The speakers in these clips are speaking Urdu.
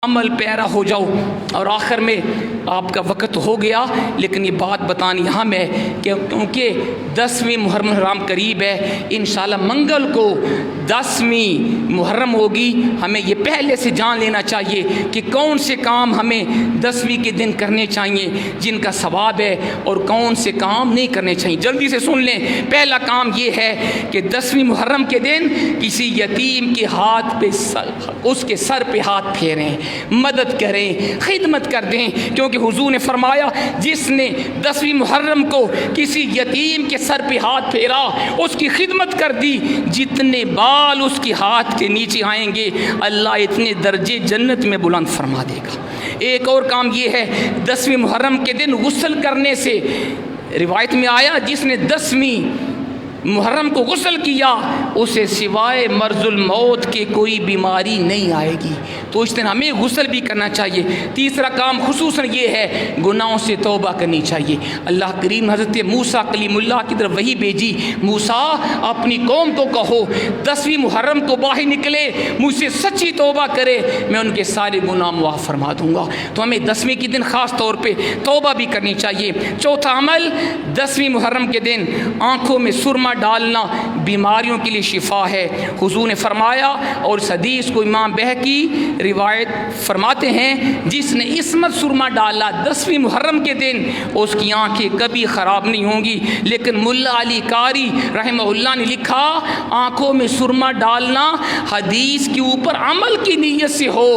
عمل پیرا ہو جاؤ۔ اور آخر میں آپ کا وقت ہو گیا، لیکن یہ بات بتانی یہاں میں کہ کیونکہ 10ویں محرم الحرام قریب ہے، انشاءاللہ منگل کو 10ویں محرم ہوگی۔ ہمیں یہ پہلے سے جان لینا چاہیے کہ کون سے کام ہمیں 10ویں کے دن کرنے چاہیے جن کا ثواب ہے، اور کون سے کام نہیں کرنے چاہیے۔ جلدی سے سن لیں۔ پہلا کام یہ ہے کہ 10ویں محرم کے دن کسی یتیم کے ہاتھ پہ اس کے سر پہ ہاتھ پھیریں، مدد کریں، خدمت کر دیں، کیونکہ حضور نے فرمایا جس نے 10ویں محرم کو کسی یتیم کے سر پہ ہاتھ پھیرا، اس کی خدمت کر دی، جتنے بال اس کے ہاتھ کے نیچے آئیں گے اللہ اتنے درجے جنت میں بلند فرما دے گا۔ ایک اور کام یہ ہے، 10ویں محرم کے دن غسل کرنے سے روایت میں آیا جس نے 10ویں محرم کو غسل کیا اسے سوائے مرض الموت کے کوئی بیماری نہیں آئے گی، تو اس دن ہمیں غسل بھی کرنا چاہیے۔ تیسرا کام خصوصاً یہ ہے گناہوں سے توبہ کرنی چاہیے۔ اللہ کریم حضرت موسیٰ کلیم اللہ کی طرف وحی بھیجی، موسیٰ اپنی قوم کو کہو 10ویں محرم کو باہر نکلے مجھ سے سچی توبہ کرے، میں ان کے سارے گناہ معاف فرما دوں گا۔ تو ہمیں 10ویں کے دن خاص طور پہ توبہ بھی کرنی چاہیے۔ چوتھا عمل، 10ویں محرم کے دن آنکھوں میں سرما ڈالنا بیماریوں کے لیے شفا ہے۔ حضور نے فرمایا، اور اس حدیث کو امام بہقی روایت فرماتے ہیں، جس نے عصمت سرما ڈالا 10ویں محرم کے دن اس کی آنکھیں کبھی خراب نہیں ہوں گی۔ لیکن ملا علی قاری رحمہ اللہ نے لکھا آنکھوں میں سرما ڈالنا حدیث کے اوپر عمل کی نیت سے ہو،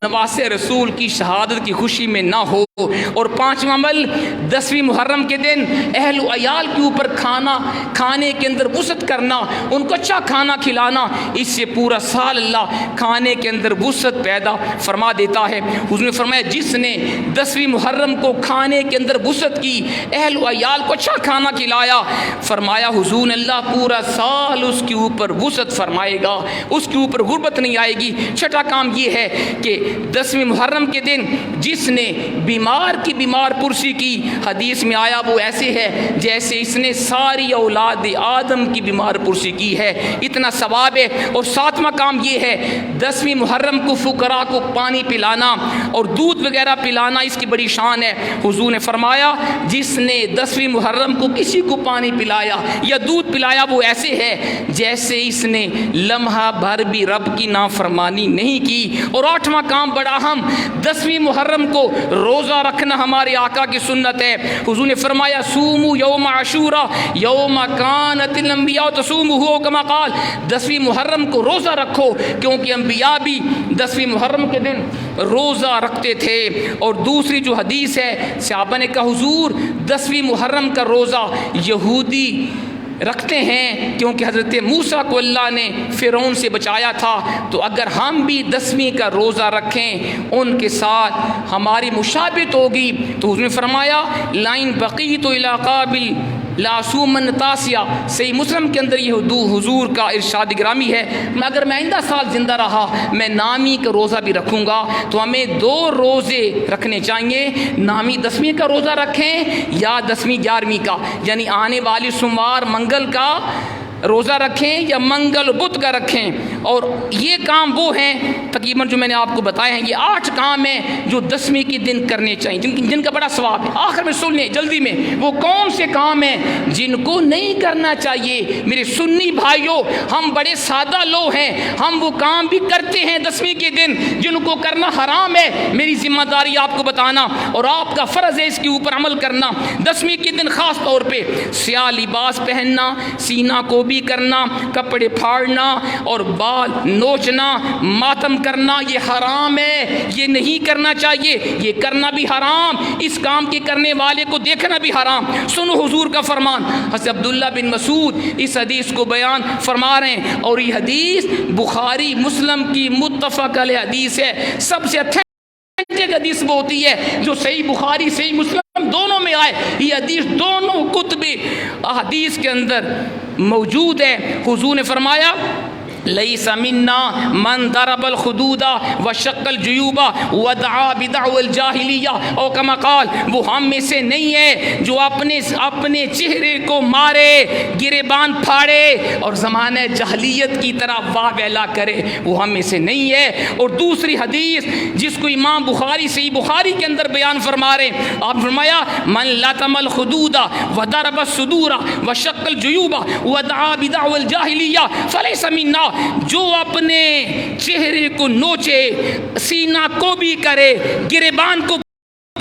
نواز رسول کی شہادت کی خوشی میں نہ ہو۔ اور پانچواں عمل، 10ویں محرم کے دن اہل و عیال کے اوپر کھانے کے اندر وسعت کرنا، ان کو اچھا کھانا کھلانا، اس سے پورا سال اللہ کھانے کے اندر وسعت پیدا فرما دیتا ہے۔ حضور نے فرمایا جس نے 10ویں محرم کو کھانے کے اندر وسعت کی، اہل و عیال کو اچھا کھانا کھلایا، فرمایا حضور نے اللہ پورا سال اس کے اوپر وسعت فرمائے گا، اس کے اوپر غربت نہیں آئے گی۔ چھٹا کام یہ ہے کہ 10ویں محرم کے دن جس نے بیمار کی بیمار پرسی کی، حدیث میں آیا وہ ایسے ہے جیسے اس نے ساری اولاد آدم کی بیمار پرسی کی ہے، اتنا ثواب ہے۔ اور ساتواں کام یہ ہے 10ویں محرم کو فقراء کو پانی پلانا اور دودھ وغیرہ پلانا، اس کی بڑی شان ہے۔ حضور نے فرمایا جس نے 10ویں محرم کو کسی کو پانی پلایا یا دودھ پلایا وہ ایسے ہے جیسے اس نے لمحہ بھر بھی رب کی نافرمانی نہیں کی۔ اور آٹھواں کام بڑا اہم، 10ویں محرم کو روزہ رکھنا ہمارے آقا کی سنت ہے۔ حضور نے فرمایا سومو یوم عاشورا یوم کانت الانبیاء تصومہ کما قال، 10ویں محرم کو روزہ رکھو کیونکہ انبیاء بھی 10ویں محرم کے دن روزہ رکھتے تھے۔ اور دوسری جو حدیث ہے، صحابہ نے کہا حضور 10ویں محرم کا روزہ یہودی رکھتے ہیں کیونکہ حضرت موسیٰ کو اللہ نے فرعون سے بچایا تھا، تو اگر ہم بھی 10ویں کا روزہ رکھیں ان کے ساتھ ہماری مشابہت ہوگی۔ تو حضور نے فرمایا لائن بقیت الی قابل لاسومن تاسیہ، صحیح مسلم کے اندر یہ حضور کا ارشاد گرامی ہے، اگر میں آئندہ سال زندہ رہا میں نامی کا روزہ بھی رکھوں گا۔ تو ہمیں 2 روزے رکھنے چاہیے، نامی 10ویں کا روزہ رکھیں یا 10ویں 11ویں کا، یعنی آنے والی سوموار منگل کا روزہ رکھیں یا منگل بدھ کا رکھیں۔ اور یہ کام وہ ہیں تقریباً جو میں نے آپ کو بتائے ہیں، یہ 8 کام ہیں جو 10ویں کے دن کرنے چاہیے، جن کا بڑا ثواب ہے۔ آخر میں سن لیں جلدی میں، وہ کون سے کام ہیں جن کو نہیں کرنا چاہیے؟ میرے سنی بھائیوں، ہم بڑے سادہ لوگ ہیں، ہم وہ کام بھی کرتے ہیں 10ویں کے دن جن کو کرنا حرام ہے۔ میری ذمہ داری آپ کو بتانا اور آپ کا فرض ہے اس کے اوپر عمل کرنا۔ 10ویں کے دن خاص طور پہ سیاہ لباس پہننا، سینہ کو بھی کرنا، کپڑے پھاڑنا اور بال نوچنا، ماتم کرنا، یہ حرام ہے، یہ نہیں کرنا چاہیے، یہ کرنا بھی حرام، اس کام کے کرنے والے کو دیکھنا بھی حرام۔ سنو حضور کا فرمان، حضرت عبداللہ بن مسعود اس حدیث کو بیان فرما رہے ہیں، اور یہ حدیث بخاری مسلم کی متفق علیہ حدیث ہے۔ سب سے حدیث وہ ہوتی ہے جو صحیح بخاری صحیح مسلم دونوں میں آئے، یہ حدیث دونوں کتب حدیث کے اندر موجود ہے۔ حضور نے فرمایا لیس منا من ضرب الخدود وشق الجیوب ودعا بدعو الجاہلیہ، او کما قال، وہ ہم میں سے نہیں ہے جو اپنے چہرے کو مارے، گریبان پھاڑے اور زمانہ جاہلیت کی طرح واہ ویلا کرے، وہ ہم میں سے نہیں ہے۔ اور دوسری حدیث جس کو امام بخاری صحیح بخاری کے اندر بیان فرما رہے ہیں، آپ فرمایا من لطم الخدود وضرب الصدور وشق الجیوب ودعا بدعو الجاہلیہ فلیس منا، جو اپنے چہرے کو نوچے، سینہ کو بھی کرے، گریبان کو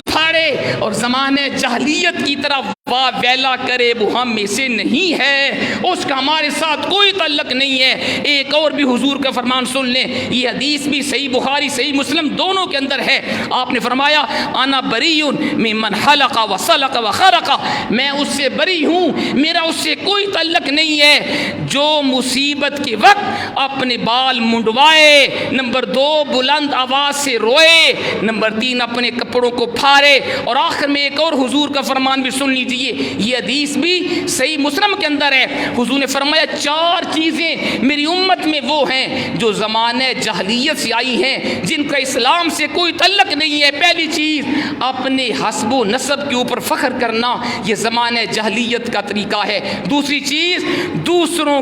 پھاڑے اور زمانے جاہلیت کی طرف واہ ویلا کرے، وہ ہم میں سے نہیں ہے، اس کا ہمارے ساتھ کوئی تعلق نہیں ہے۔ ایک اور بھی حضور کا فرمان سن لیں، یہ حدیث بھی صحیح بخاری صحیح مسلم دونوں کے اندر ہے۔ آپ نے فرمایا انا بری ممن حلق وسلق وخرق، میں اس سے بری ہوں، میرا اس سے کوئی تعلق نہیں ہے جو مصیبت کے وقت اپنے بال منڈوائے، نمبر 2 بلند آواز سے روئے، نمبر 3 اپنے کپڑوں کو پھاڑے، اور آخر میں ایک اور حضور کا فرمان بھی سن لیجیے، یہ حدیث بھی صحیح مسلم کے اندر ہے۔ حضور نے فرمایا 4 چیزیں میری امت میں وہ ہیں جو زمانہ جاہلیت سے آئی ہیں، جن کا اسلام سے کوئی تعلق نہیں ہے۔ پہلی چیز اپنے حسب و نسب کے اوپر فخر کرنا، یہ زمانہ جاہلیت کا طریقہ ہے۔ دوسری چیز دوسروں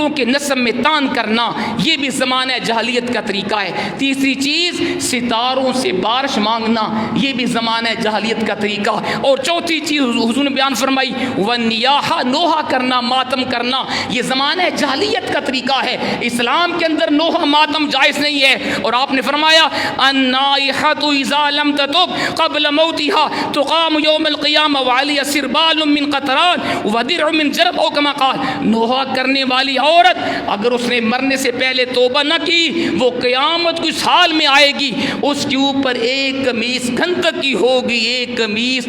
کے نسب میں تان کرنا، یہ بھی زمانہ جاہلیت کا طریقہ ہے۔ تیسری چیز ستاروں سے بارش مانگنا، یہ بھی زمانہ جاہلیت کا طریقہ۔ اور چوتھی چیز حضور نے بیان فرمائی ونیاحہ، نوحہ کرنا، ماتم کرنا، یہ زمانہ جاہلیت کا طریقہ ہے۔ اسلام کے اندر نوحہ ماتم جائز نہیں ہے۔ اور آپ نے فرمایا النائحۃ اذا لم تتب قبل موتها تقام یوم القیامہ وعلیہا سربال من قطران ودرع من جرب، او کما قال، نوحہ کرنے والی عورت اگر اس نے مرنے سے پہلے توبہ نہ کی، وہ قیامت کی حال میں آئے گی، اس کے اوپر ایک قمیص گھنٹک کی ہوگی، ایک قمیص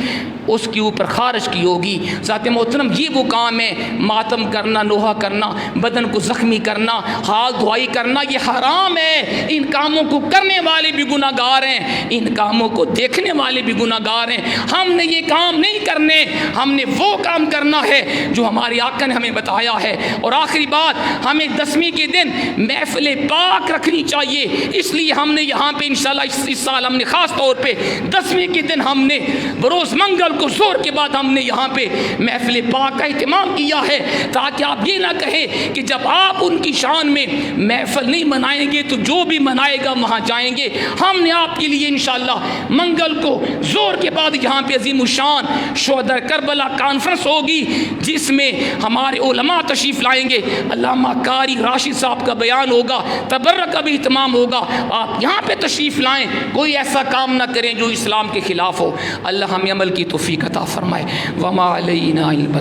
اس کے اوپر خارج کی ہوگی۔ ذات محترم، یہ وہ کام ہے، ماتم کرنا، نوحہ کرنا، بدن کو زخمی کرنا، ہاتھ دھوائی کرنا، یہ حرام ہے۔ ان کاموں کو کرنے والے بھی گناہ گار ہیں، ان کاموں کو دیکھنے والے بھی گناہ گار ہیں۔ ہم نے یہ کام نہیں کرنے، ہم نے وہ کام کرنا ہے جو ہمارے آقا نے ہمیں بتایا ہے۔ اور آخری بات، ہمیں 10ویں کے دن محفل پاک رکھنی چاہیے، اس لیے ہم نے یہاں پہ انشاءاللہ اس سال ہم نے خاص طور پہ 10ویں کے دن ہم نے بروز منگل کو زور کے بعد ہم نے یہاں پہ محفل پاک کا اہتمام کیا ہے، تاکہ آپ یہ نہ کہیں کہ جب آپ ان کی شان میں محفل نہیں منائیں گے تو جو بھی منائے گا وہاں جائیں گے۔ ہم نے آپ کے لیے انشاءاللہ منگل کو زور کے بعد یہاں پہ عظیم الشان شہداء کربلا کانفرنس ہوگی، جس میں ہمارے علماء تشریف لائیں گے، علامہ قاری راشد صاحب کا بیان ہوگا، تبرک کا بھی اہتمام ہوگا۔ آپ یہاں پہ تشریف لائیں، کوئی ایسا کام نہ کریں جو اسلام کے خلاف ہو۔ اللہ ہمیں عمل کی توفیق عطا فرمائے۔ وما علینا الا البلاغ۔